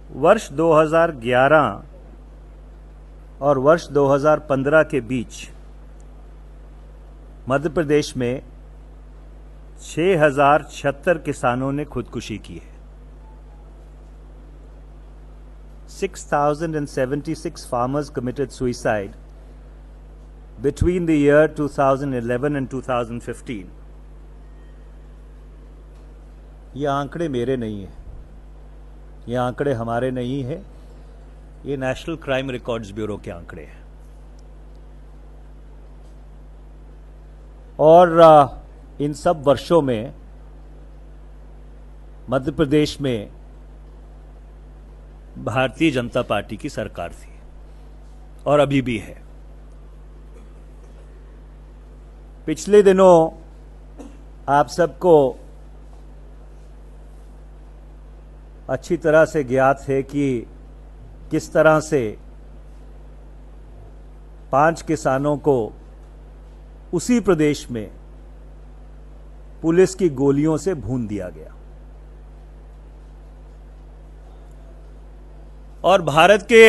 वर्ष 2011 और वर्ष 2015 के बीच मध्य प्रदेश में 6076 किसानों ने खुदकुशी की है। 6,076 farmers committed suicide between the year 2011 and 2015। ये आंकड़े मेरे नहीं हैं, ये आंकड़े हमारे नहीं हैं, ये नेशनल क्राइम रिकॉर्ड्स ब्यूरो के आंकड़े हैं। और इन सब वर्षों में मध्य प्रदेश में भारतीय जनता पार्टी की सरकार थी और अभी भी है। पिछले दिनों आप सबको अच्छी तरह से ज्ञात है कि किस तरह से 5 किसानों को उसी प्रदेश में पुलिस की गोलियों से भून दिया गया। और भारत के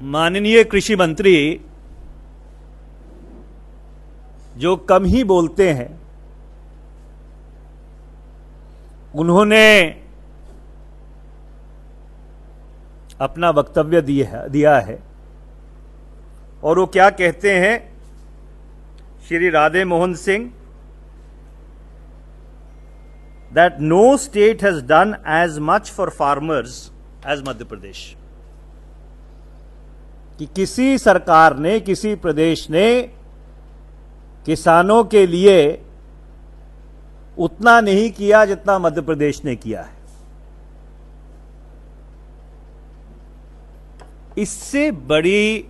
माननीय कृषि मंत्री जो कम ही बोलते हैं, उन्होंने अपना वक्तव्य दिया है और वो क्या कहते हैं, Shri Radhe Mohan Singh, that no state has done as much for farmers as Madhya Pradesh. कि किसी सरकार ने, किसी प्रदेश ने किसानों के लिए उतना नहीं किया जितना मध्य प्रदेश ने किया है। इससे बड़ी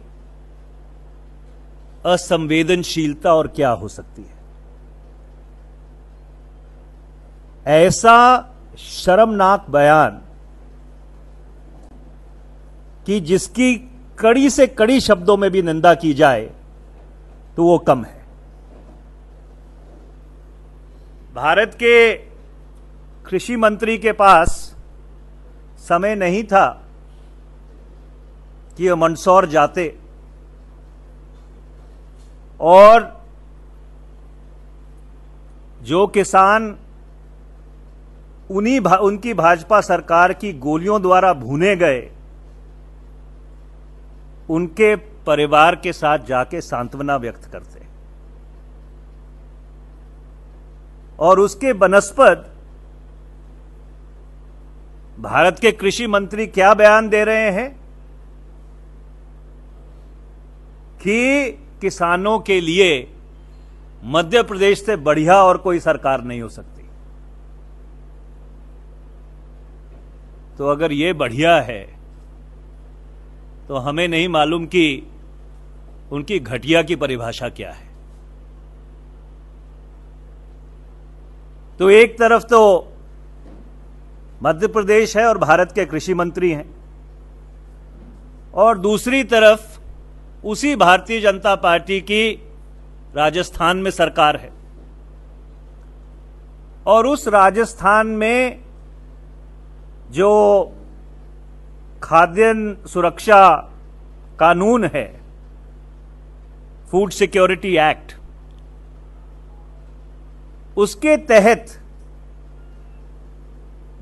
असंवेदनशीलता और क्या हो सकती है। ऐसा शर्मनाक बयान कि जिसकी कड़ी से कड़ी शब्दों में भी निंदा की जाए तो वो कम है। भारत के कृषि मंत्री के पास समय नहीं था कि वो मंदसौर जाते और जो किसान उनकी भाजपा सरकार की गोलियों द्वारा भूने गए, उनके परिवार के साथ जाके सांत्वना व्यक्त करते। और उसके बनस्पत भारत के कृषि मंत्री क्या बयान दे रहे हैं कि किसानों के लिए मध्य प्रदेश से बढ़िया और कोई सरकार नहीं हो सकती। तो अगर ये बढ़िया है तो हमें नहीं मालूम कि उनकी घटिया की परिभाषा क्या है। तो एक तरफ तो मध्य प्रदेश है और भारत के कृषि मंत्री हैं, और दूसरी तरफ उसी भारतीय जनता पार्टी की राजस्थान में सरकार है। और उस राजस्थान में जो खाद्यान्न सुरक्षा कानून है, फूड सिक्योरिटी एक्ट, उसके तहत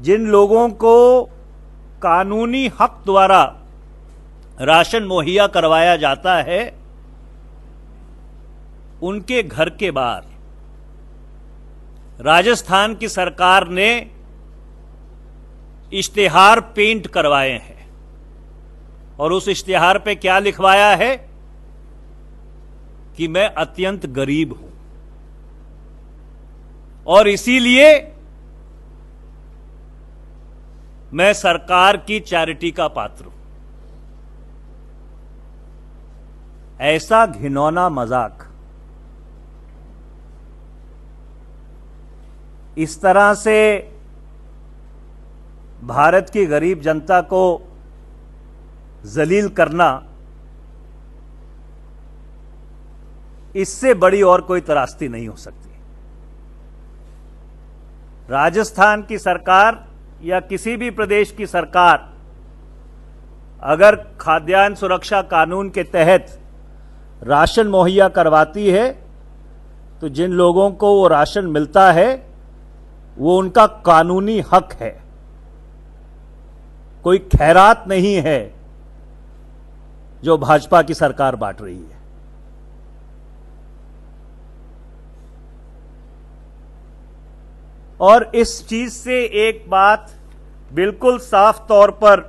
जिन लोगों को कानूनी हक द्वारा राशन मुहैया करवाया जाता है, उनके घर के बाहर राजस्थान की सरकार ने इश्तिहार पेंट करवाए हैं। और उस इश्तिहार पे क्या लिखवाया है कि मैं अत्यंत गरीब हूं और इसीलिए मैं सरकार की चैरिटी का पात्र हूं। ऐसा घिनौना मजाक इस तरह से भारत की गरीब जनता को जलील करना, इससे बड़ी और कोई त्रासदी नहीं हो सकती। राजस्थान की सरकार या किसी भी प्रदेश की सरकार अगर खाद्यान्न सुरक्षा कानून के तहत राशन मुहैया करवाती है तो जिन लोगों को वो राशन मिलता है वो उनका कानूनी हक है, कोई खैरात नहीं है जो भाजपा की सरकार बांट रही है। और इस चीज से एक बात बिल्कुल साफ तौर पर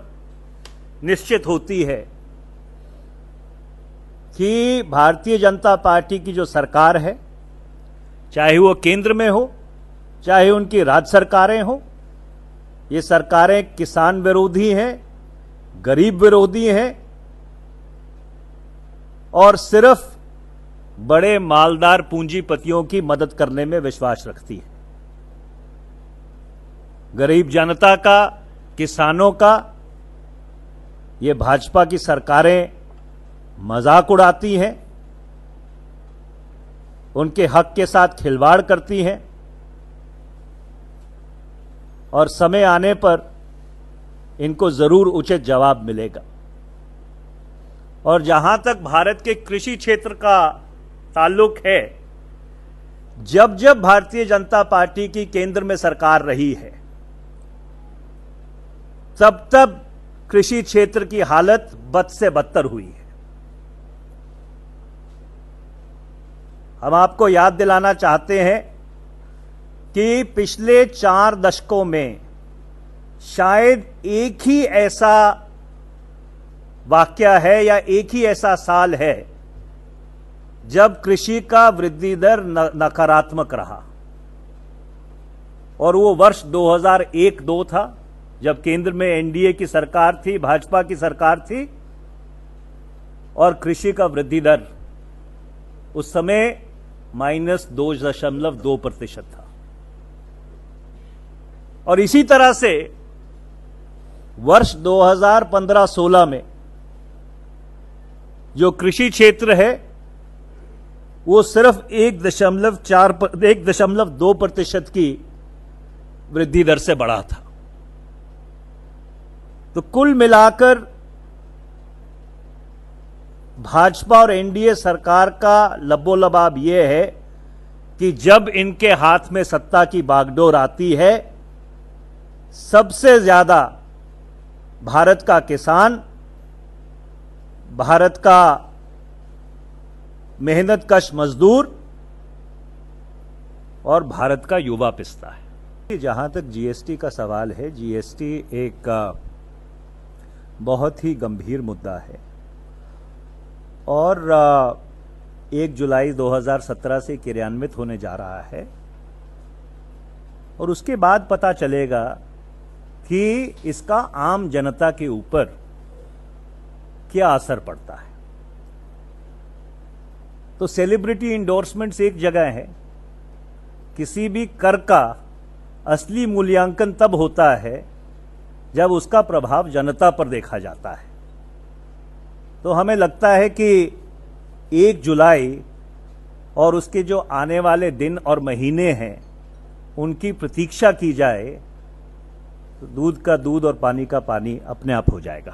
निश्चित होती है कि भारतीय जनता पार्टी की जो सरकार है, चाहे वो केंद्र में हो चाहे उनकी राज्य सरकारें हो, ये सरकारें किसान विरोधी हैं, गरीब विरोधी हैं और सिर्फ बड़े मालदार पूंजीपतियों की मदद करने में विश्वास रखती है। गरीब जनता का, किसानों का ये भाजपा की सरकारें मजाक उड़ाती हैं, उनके हक के साथ खिलवाड़ करती हैं और समय आने पर इनको जरूर उचित जवाब मिलेगा। और जहां तक भारत के कृषि क्षेत्र का ताल्लुक है, जब जब भारतीय जनता पार्टी की केंद्र में सरकार रही है तब तब कृषि क्षेत्र की हालत बद से बदतर हुई है। हम आपको याद दिलाना चाहते हैं कि पिछले 4 दशकों में शायद एक ही ऐसा वाकया है या एक ही ऐसा साल है जब कृषि का वृद्धि दर नकारात्मक रहा, और वो वर्ष 2001-2 था जब केंद्र में एनडीए की सरकार थी, भाजपा की सरकार थी, और कृषि का वृद्धि दर उस समय -2.2% था। और इसी तरह से वर्ष 2015-16 में जो कृषि क्षेत्र है वो सिर्फ 1.2% की वृद्धि दर से बढ़ा था। तो कुल मिलाकर भाजपा और एनडीए सरकार का लबोलबाब यह है कि जब इनके हाथ में सत्ता की बागडोर आती है, सबसे ज्यादा भारत का किसान, भारत का मेहनतकश मजदूर और भारत का युवा पिसता है। जहां तक जीएसटी का सवाल है, जीएसटी एक बहुत ही गंभीर मुद्दा है और 1 जुलाई 2017 से क्रियान्वित होने जा रहा है और उसके बाद पता चलेगा कि इसका आम जनता के ऊपर क्या असर पड़ता है। तो सेलिब्रिटी इंडोर्समेंट्स एक जगह है, किसी भी कर का असली मूल्यांकन तब होता है जब उसका प्रभाव जनता पर देखा जाता है। तो हमें लगता है कि 1 जुलाई और उसके जो आने वाले दिन और महीने हैं उनकी प्रतीक्षा की जाए तो दूध का दूध और पानी का पानी अपने आप हो जाएगा।